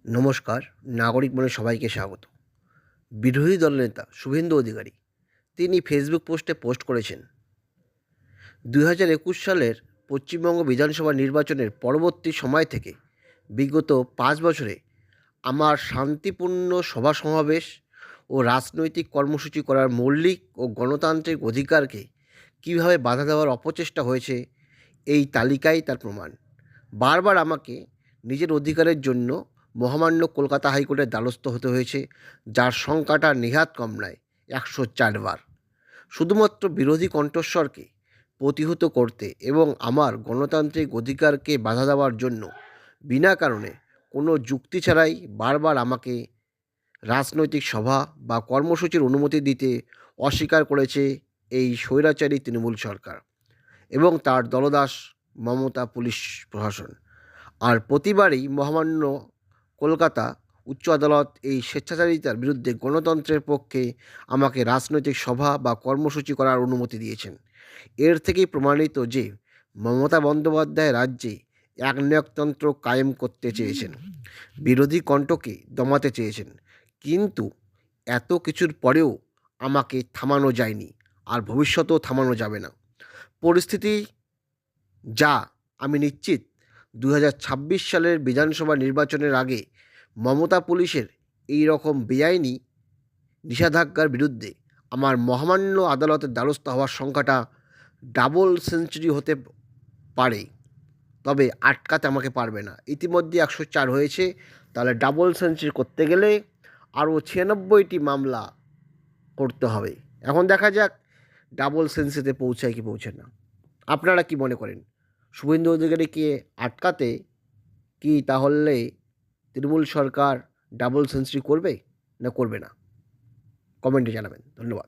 নমস্কার। নাগরিক মনে সবাইকে স্বাগত। বিরোধী দলনেতা শুভেন্দু অধিকারী তিনি ফেসবুক পোস্ট করেছেন, 2021 সালের পশ্চিমবঙ্গ বিধানসভা নির্বাচনের পরবর্তী সময় থেকে বিগত 5 বছরে আমার শান্তিপূর্ণ সভা সমাবেশ ও রাজনৈতিক কর্মসূচি করার মৌলিক ও গণতান্ত্রিক অধিকারকে কীভাবে বাধা দেওয়ার অপচেষ্টা হয়েছে, এই তালিকাই তার প্রমাণ। বারবার আমাকে নিজের অধিকারের জন্য মহামান্য কলকাতা হাইকোর্টের দ্বারস্থ হতে হয়েছে, যার সংখ্যাটা নেহাত কম নয়, 104 বার। শুধুমাত্র বিরোধী কণ্ঠস্বরকে প্রতিহত করতে এবং আমার গণতান্ত্রিক অধিকারকে বাধা দেওয়ার জন্য বিনা কারণে কোনো যুক্তি ছাড়াই বারবার আমাকে রাজনৈতিক সভা বা কর্মসূচির অনুমতি দিতে অস্বীকার করেছে এই স্বৈরাচারী তৃণমূল সরকার এবং তার দলদাস মমতা পুলিশ প্রশাসন। আর প্রতিবারই মহামান্য কলকাতা উচ্চ আদালত এই স্বেচ্ছাচারিতার বিরুদ্ধে গণতন্ত্রের পক্ষে আমাকে রাজনৈতিক সভা বা কর্মসূচি করার অনুমতি দিয়েছেন। এর থেকেই প্রমাণিত যে মমতা বন্দ্যোপাধ্যায় রাজ্যে একনায়কতন্ত্র কায়েম করতে চেয়েছেন, বিরোধী কণ্ঠকে দমাতে চেয়েছেন। কিন্তু এত কিছুর পরেও আমাকে থামানো যায়নি, আর ভবিষ্যতেও থামানো যাবে না। পরিস্থিতি যা, আমি নিশ্চিত 2026 সালের বিধানসভা নির্বাচনের আগে মমতা পুলিশের এই রকম বেআইনি নিষেধাজ্ঞার বিরুদ্ধে আমার মহামান্য আদালতের দ্বারস্থ হওয়ার সংখ্যাটা ডাবল সেঞ্চুরি হতে পারে, তবে আটকাতে আমাকে পারবে না। ইতিমধ্যে 104 হয়েছে, তাহলে ডাবল সেঞ্চুরি করতে গেলে আরও 96টি মামলা করতে হবে। এখন দেখা যাক ডাবল সেঞ্চুরিতে পৌঁছায় কি পৌঁছে না। আপনারা কি মনে করেন, শুভেন্দু অধিকারীকে আটকাতে কি তাহলে তৃণমূল সরকার ডাবল সেঞ্চুরি করবে না করবে না? কমেন্টে জানাবেন। ধন্যবাদ।